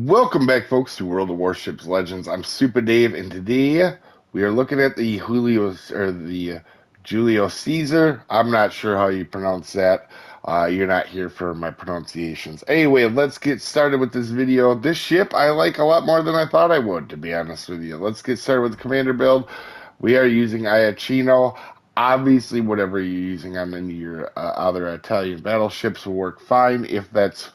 Welcome back, folks, to World of Warships Legends. I'm Soopa-Dave, and today we are looking at the Julio Caesar. I'm not sure how you pronounce that. You're not here for my pronunciations. Anyway, let's get started with this video. This ship I like a lot more than I thought I would, to be honest with you. Let's get started with the commander build. We are using Iachino. Obviously, whatever you're using on any of your other Italian battleships will work fine if that's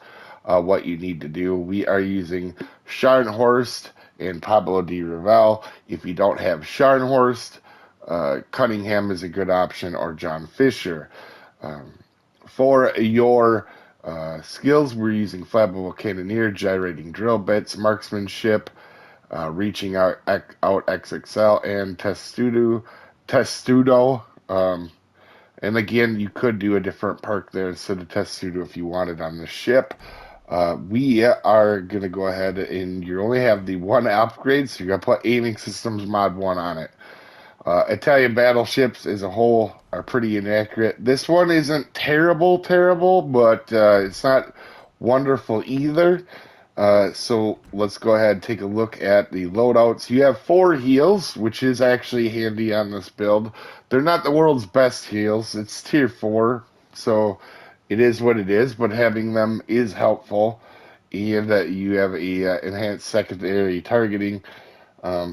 what you need to do. We are using Scharnhorst and Pablo de Revel. If you don't have Scharnhorst, Cunningham is a good option, or John Fisher. Um, for your skills, we're using Flammable Cannoneer, Gyrating Drill Bits, Marksmanship, Reaching out XXL, and Testudo. And again, you could do a different perk there instead of Testudo if you wanted on the ship. We are going to go ahead and you only have the one upgrade, so you're going to put Aiming Systems Mod 1 on it. Italian battleships as a whole are pretty inaccurate. This one isn't terrible, but it's not wonderful either. So let's go ahead and take a look at the loadouts. You have 4 heals, which is actually handy on this build. They're not the world's best heals. It's tier 4, so it is what it is, but having them is helpful. And you have a enhanced secondary targeting,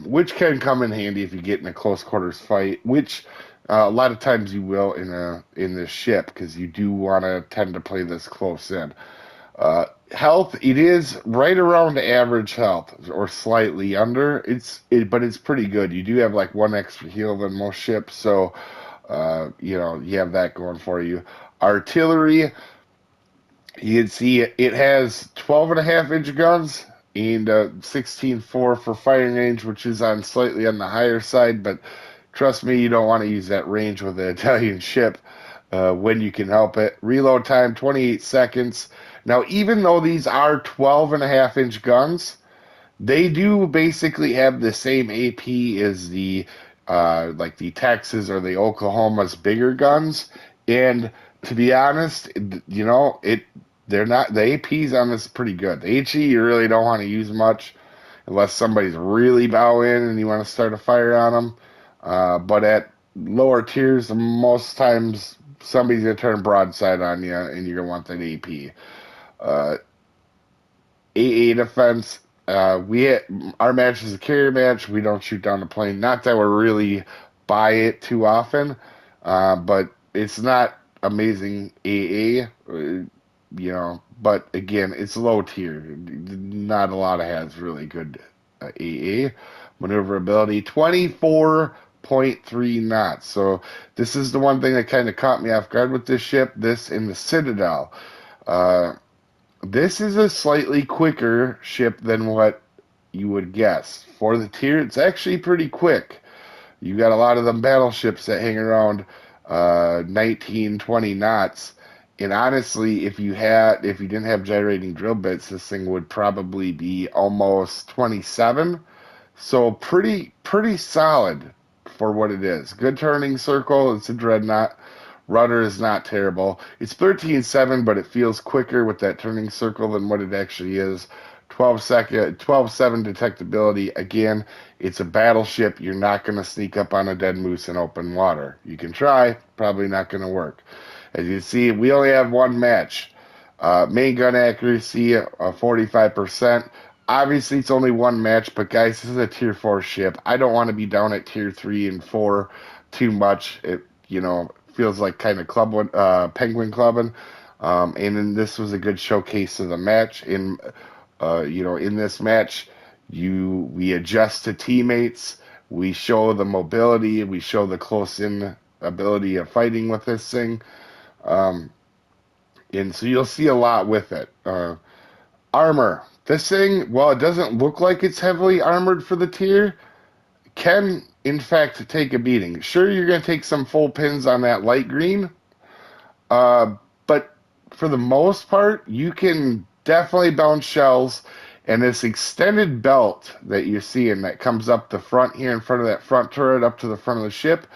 which can come in handy if you get in a close quarters fight, which a lot of times you will in this ship, because you do want to tend to play this close in. Health, it is right around average health or slightly under. But it's pretty good. You do have like 1 extra heal than most ships, so you have that going for you. Artillery, you can see it has 12.5-inch guns and 16.4 for firing range, which is on slightly on the higher side, but trust me, you don't want to use that range with an Italian ship when you can help it. Reload time, 28 seconds. Now, even though these are 12.5-inch guns, they do basically have the same AP as the like the Texas or the Oklahoma's bigger guns. And to be honest, they're not, the APs on this is pretty good. The HE you really don't want to use much unless somebody's really bow in and you want to start a fire on them. But at lower tiers, most times somebody's gonna turn broadside on you, and you're gonna want that AP. Uh, AA defense. Our match is a carrier match. We don't shoot down the plane. Not that we're really by it too often, but it's not amazing AA. But again, it's low tier. Not a lot of has really good AA maneuverability. 24.3 knots. So this is the one thing that kind of caught me off guard with this ship. This in the Citadel. Uh, this is a slightly quicker ship than what you would guess. For the tier, it's actually pretty quick. You got a lot of them battleships that hang around 19, 20 knots. And honestly, if you didn't have gyrating drill bits, this thing would probably be almost 27. So pretty solid for what it is. Good turning circle. It's a dreadnought. Rudder is not terrible. It's 13.7, but it feels quicker with that turning circle than what it actually is. 12.7 detectability. Again, it's a battleship. You're not going to sneak up on a dead moose in open water. You can try, probably not going to work. As you see, we only have 1 match. Main gun accuracy, 45%. Obviously, it's only 1 match, but guys, this is a tier 4 ship. I don't want to be down at tier 3 and 4 too much. It feels like kind of penguin clubbing. And then this was a good showcase of the match. In this match, we adjust to teammates. We show the mobility. We show the close-in ability of fighting with this thing. And so you'll see a lot with it. Armor. This thing, while it doesn't look like it's heavily armored for the tier, can in fact take a beating. Sure, you're going to take some full pins on that light green, but for the most part, you can definitely bounce shells. And this extended belt that you're seeing that comes up the front here in front of that front turret up to the front of the ship,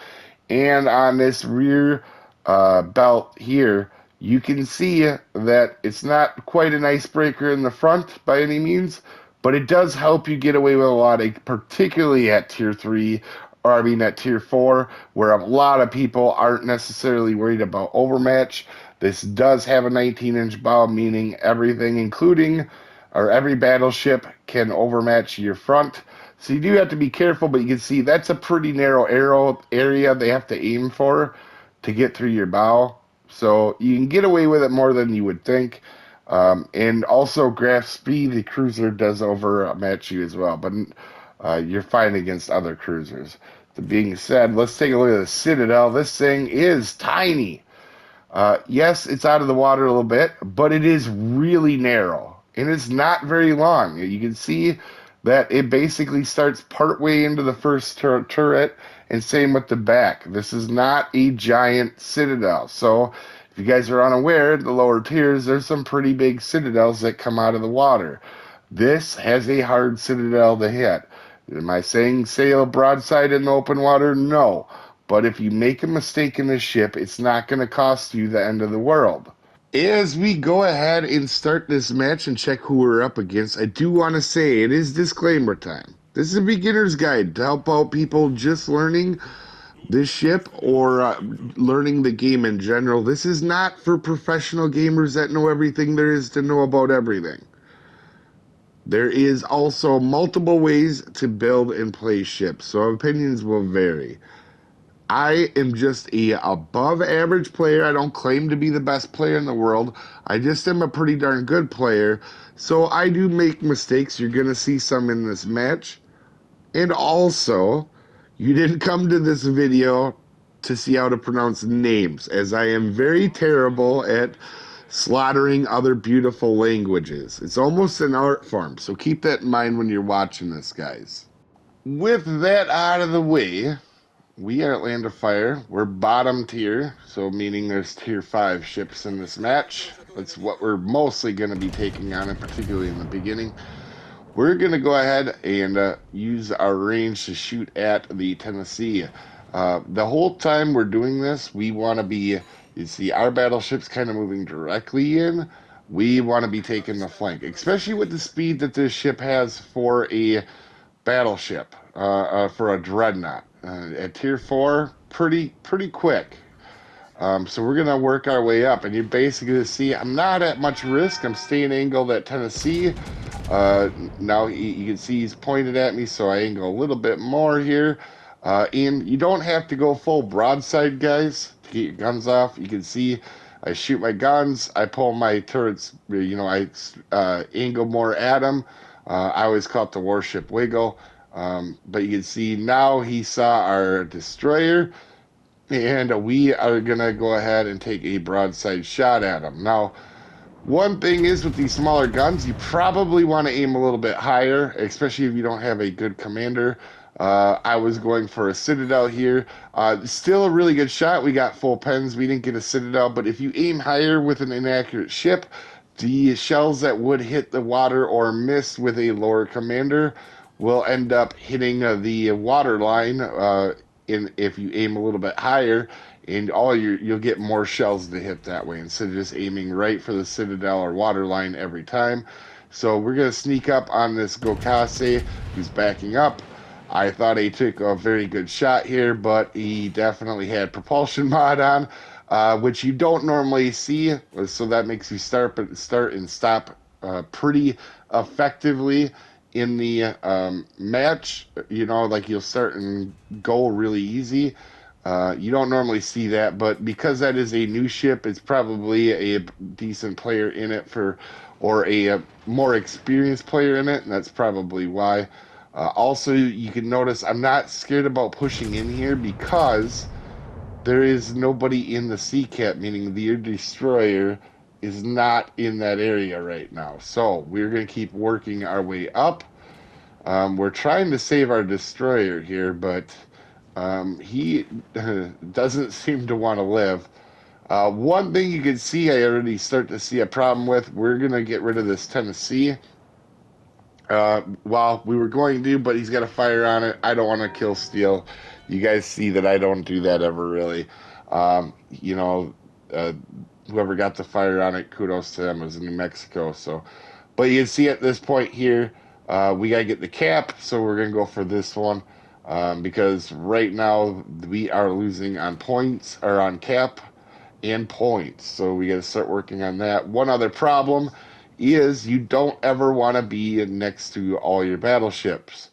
and on this rear belt here, you can see that it's not quite an icebreaker in the front by any means, but it does help you get away with a lot, particularly at tier 3, or I mean at tier 4, where a lot of people aren't necessarily worried about overmatch. This does have a 19-inch bow, meaning everything, including, or every battleship can overmatch your front. So you do have to be careful, but you can see that's a pretty narrow arrow area they have to aim for to get through your bow. So you can get away with it more than you would think. And also, graph speed, the cruiser does overmatch you as well, but you're fine against other cruisers. That being said, let's take a look at the Citadel. This thing is tiny. Yes, it's out of the water a little bit, but it is really narrow and it's not very long. You can see that it basically starts partway into the first turret, and same with the back. This is not a giant citadel. So, if you guys are unaware, the lower tiers, there's some pretty big citadels that come out of the water. This has a hard citadel to hit. Am I saying sail broadside in the open water? No. But if you make a mistake in this ship, it's not going to cost you the end of the world. As we go ahead and start this match and check who we're up against, I do want to say it is disclaimer time. This is a beginner's guide to help out people just learning this ship or learning the game in general. This is not for professional gamers that know everything there is to know about everything. There is also multiple ways to build and play ships, so opinions will vary. I am just a above average player. I don't claim to be the best player in the world. I just am a pretty darn good player. So I do make mistakes. You're going to see some in this match. And also, you didn't come to this video to see how to pronounce names, as I am very terrible at slaughtering other beautiful languages. It's almost an art form. So keep that in mind when you're watching this, guys. With that out of the way, we are at Land of Fire. We're bottom tier, so meaning there's tier 5 ships in this match. That's what we're mostly going to be taking on, and particularly in the beginning. We're going to go ahead and use our range to shoot at the Tennessee. The whole time we're doing this, we want to be, you see, our battleship's kind of moving directly in. We want to be taking the flank, especially with the speed that this ship has for a battleship, for a dreadnought. At tier 4, pretty quick. So we're gonna work our way up, and you're basically gonna see I'm not at much risk. I'm staying angled at Tennessee. Now you can see he's pointed at me, so I angle a little bit more here. And you don't have to go full broadside, guys, to get your guns off. You can see I shoot my guns, I pull my turrets. I angle more at them. I always call it the warship wiggle. But you can see now he saw our destroyer, and we are going to go ahead and take a broadside shot at him. Now, one thing is with these smaller guns, you probably want to aim a little bit higher, especially if you don't have a good commander. I was going for a Citadel here. Still a really good shot. We got full pens. We didn't get a Citadel, but if you aim higher with an inaccurate ship, the shells that would hit the water or miss with a lower commander will end up hitting the water line if you aim a little bit higher, and you'll get more shells to hit that way instead of just aiming right for the Citadel or water line every time. So we're going to sneak up on this Gokase who's backing up. I thought he took a very good shot here, but he definitely had propulsion mod on, which you don't normally see. So that makes you start and stop pretty effectively in the match. Like you'll start and go really easy. You don't normally see that, but because that is a new ship, it's probably a decent player in it or a more experienced player in it, and that's probably why. Also, you can notice I'm not scared about pushing in here because there is nobody in the sea cap, meaning the destroyer is not in that area right now. So we're going to keep working our way up. We're trying to save our destroyer here, but he doesn't seem to want to live. One thing you can see, I already start to see a problem with, we're going to get rid of this Tennessee. Well, we were going to, but he's got a fire on it. I don't want to kill steel. You guys see that I don't do that ever, really. Whoever got the fire on it, kudos to them. It was in New Mexico. So, but you can see at this point here, We got to get the cap, so we're going to go for this one because right now we are losing on points or on cap and points. So we got to start working on that. One other problem is you don't ever want to be next to all your battleships.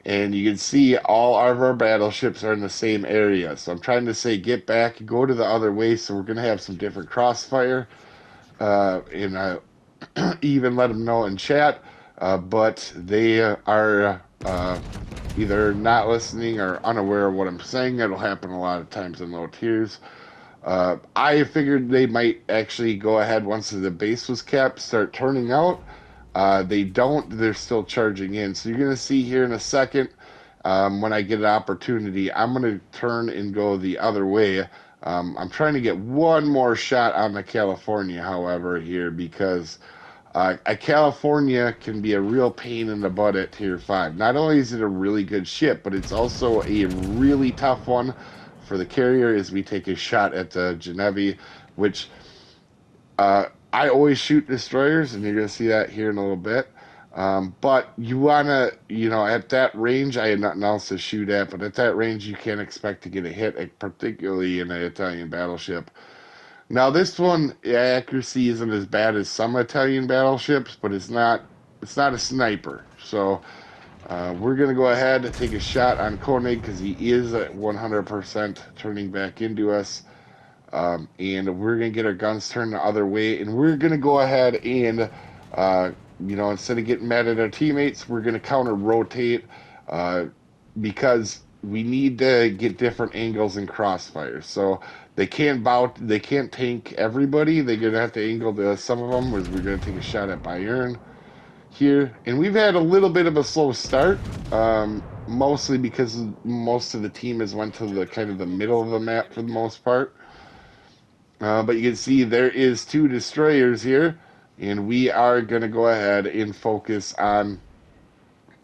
And you can see all of our battleships are in the same area. So I'm trying to say get back, go to the other way. So we're going to have some different crossfire. And even let them know in chat. But they are either not listening or unaware of what I'm saying. It'll happen a lot of times in low tiers. I figured they might actually go ahead once the base was capped, start turning out. They don't, they're still charging in. So you're going to see here in a second, when I get an opportunity, I'm going to turn and go the other way. I'm trying to get one more shot on the California, however, here, because a California can be a real pain in the butt at Tier 5. Not only is it a really good ship, but it's also a really tough one for the carrier as we take a shot at the Genevieve, which I always shoot destroyers, and you're going to see that here in a little bit. But you want to, at that range, I had nothing else to shoot at, but at that range, you can't expect to get a hit, particularly in an Italian battleship. Now, this one, accuracy isn't as bad as some Italian battleships, but it's not a sniper. So we're going to go ahead and take a shot on Koenig because he is at 100% turning back into us. And we're going to get our guns turned the other way. And we're going to go ahead and, instead of getting mad at our teammates, we're going to counter-rotate because we need to get different angles in crossfire. So they can't tank everybody. They're going to have to angle some of them. We're going to take a shot at Bayern here. And we've had a little bit of a slow start, mostly because most of the team has went to the kind of the middle of the map for the most part. But you can see there is 2 destroyers here, and we are going to go ahead and focus on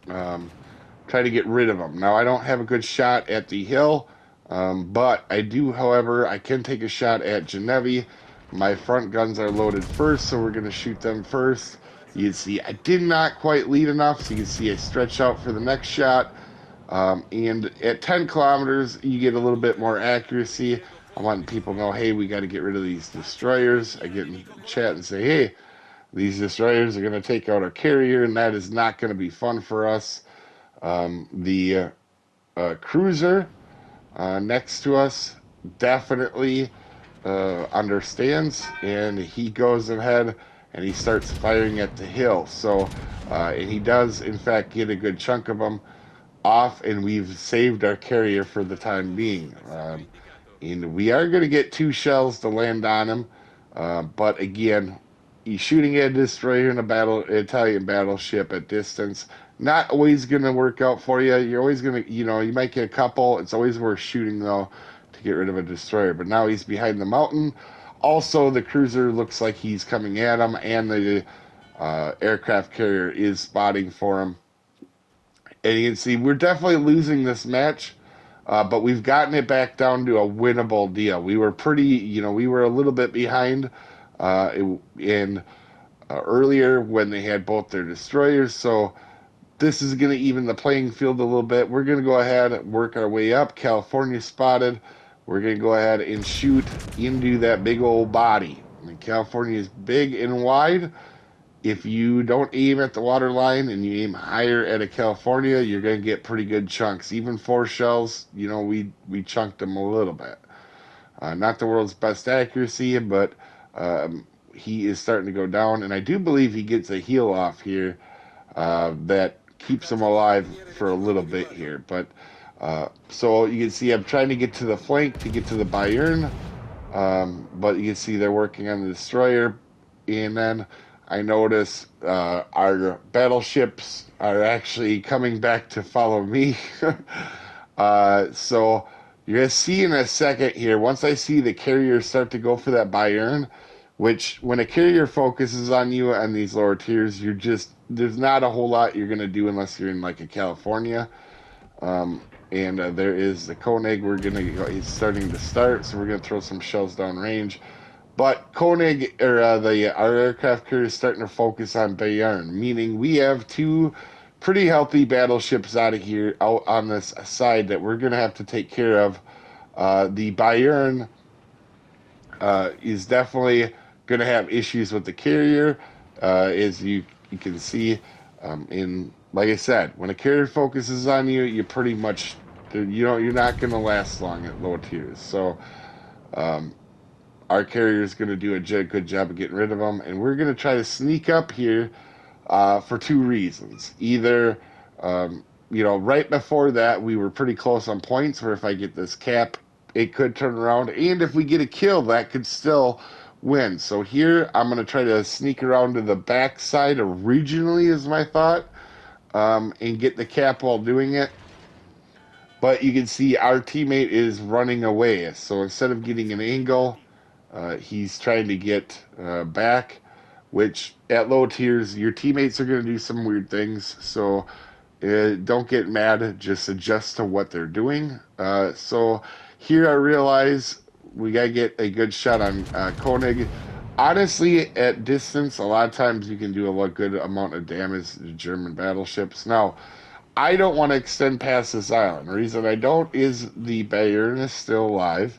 try to get rid of them. Now, I don't have a good shot at the hill, but I do, however, I can take a shot at Genevieve. My front guns are loaded first, so we're going to shoot them first. You can see I did not quite lead enough, so you can see I stretch out for the next shot. And at 10 kilometers, you get a little bit more accuracy. I want people to know, hey, we got to get rid of these destroyers. I get in chat and say, hey, these destroyers are going to take out our carrier, and that is not going to be fun for us. The cruiser next to us definitely understands, and he goes ahead and he starts firing at the hill. So, and he does, in fact, get a good chunk of them off, and we've saved our carrier for the time being. And we are going to get 2 shells to land on him, but again, he's shooting at a destroyer in Italian battleship at distance. Not always going to work out for you. You're always going to, you might get a couple. It's always worth shooting, though, to get rid of a destroyer. But now he's behind the mountain. Also, the cruiser looks like he's coming at him, and the aircraft carrier is spotting for him. And you can see we're definitely losing this match, but we've gotten it back down to a winnable deal. We were we were a little bit behind earlier when they had both their destroyers, so this is going to even the playing field a little bit. We're going to go ahead and work our way up. California spotted. We're going to go ahead and shoot into that big old body. And California is big and wide. If you don't aim at the water line and you aim higher at a California, you're going to get pretty good chunks. Even 4 shells, we chunked them a little bit. Not the world's best accuracy, but he is starting to go down. And I do believe he gets a heal off here that keeps him alive for a little bit here. But so you can see I'm trying to get to the flank to get to the Bayern. But you can see they're working on the destroyer. And then I notice our battleships are actually coming back to follow me. So you're going to see in a second here, once I see the carriers start to go for that Bayern, which when a carrier focuses on you on these lower tiers, there's not a whole lot you're going to do unless you're in like a California. And there is the Koenig. He's starting to start, so we're going to throw some shells down range. But our aircraft carrier is starting to focus on Bayern, meaning we have 2 pretty healthy battleships out of here, out on this side that we're going to have to take care of. The Bayern is definitely going to have issues with the carrier, as you can see. In like I said, when a carrier focuses on you, you pretty much you're not going to last long at low tiers. So um, our carrier is going to do a good job of getting rid of them, and we're going to try to sneak up here for two reasons. Either right before that, we were pretty close on points, where if I get this cap, it could turn around. And if we get a kill, that could still win. So here, I'm going to try to sneak around to the back side originally, is my thought, and get the cap while doing it. But you can see our teammate is running away. So instead of getting an angle, he's trying to get back, which at low tiers, your teammates are going to do some weird things. So don't get mad, just adjust to what they're doing. So here I realize we got to get a good shot on Koenig. Honestly, at distance, a lot of times you can do a good amount of damage to German battleships. Now, I don't want to extend past this island. The reason I don't is the Bayern is still alive,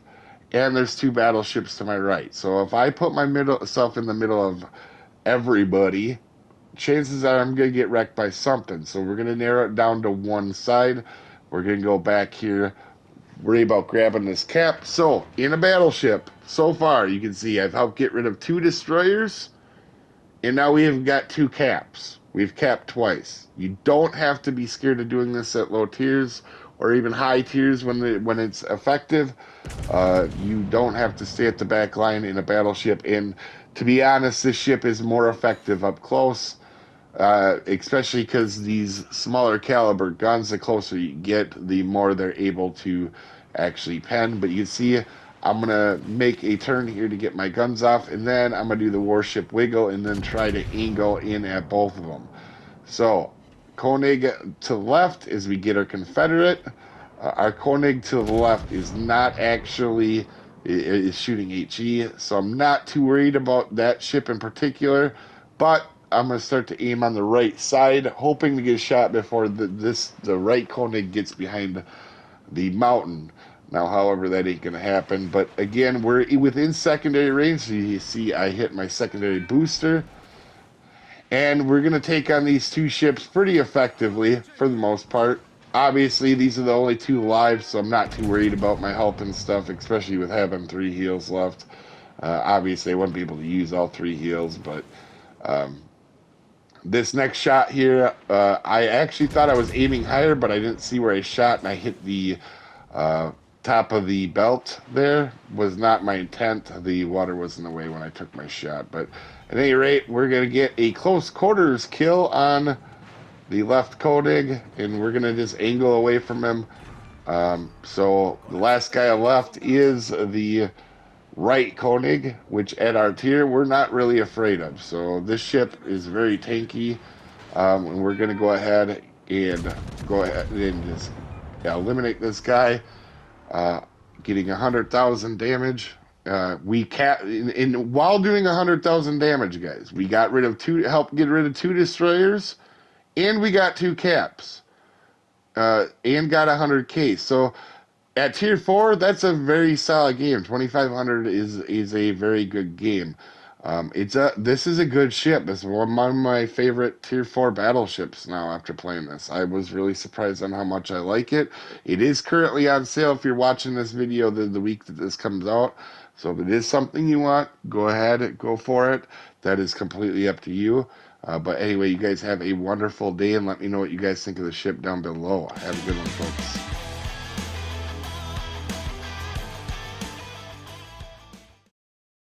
and there's two battleships to my right. So if I put myself in the middle of everybody, chances are I'm going to get wrecked by something. So we're going to narrow it down to one side. We're going to go back here, worry about grabbing this cap. So in a battleship, so far you can see I've helped get rid of two destroyers, and now we have got two caps. We've capped twice. You don't have to be scared of doing this at low tiers or even high tiers when it's effective. You don't have to stay at the back line in a battleship. And to be honest, this ship is more effective up close, especially because these smaller caliber guns, the closer you get, the more they're able to actually pen. But you see, I'm going to make a turn here to get my guns off, and then I'm going to do the warship wiggle and then try to angle in at both of them. So, Koenig to the left as we get our Confederate. Our Koenig to the left is not actually is shooting HE, so I'm not too worried about that ship in particular, but I'm going to start to aim on the right side, hoping to get a shot before the right Koenig gets behind the mountain. Now, however, that ain't going to happen. But again, we're within secondary range. So you see I hit my secondary booster. And we're going to take on these two ships pretty effectively for the most part. Obviously, these are the only two live, so I'm not too worried about my health and stuff, especially with having 3 heals left. Obviously, I wouldn't be able to use all 3 heals, but this next shot here, I actually thought I was aiming higher, but I didn't see where I shot, and I hit the top of the belt there. Was not my intent. The water was in the way when I took my shot. But at any rate, we're going to get a close quarters kill on the left Koenig, and we're going to just angle away from him. So the last guy left is the right Koenig, which at our tier we're not really afraid of. So this ship is very tanky, and we're going to go ahead and just eliminate this guy. Getting 100,000 damage. While doing 100,000 damage, guys, we got rid of helped get rid of 2 destroyers, and we got 2 caps, and got 100K. So at tier 4, that's a very solid game. 2,500 is a very good game. This is a good ship. This is one of my favorite tier 4 battleships now after playing this. I was really surprised on how much I like it. It is currently on sale if you're watching this video the week that this comes out. So if it is something you want, go ahead, go for it. That is completely up to you. But anyway, you guys have a wonderful day, and let me know what you guys think of the ship down below. Have a good one, folks.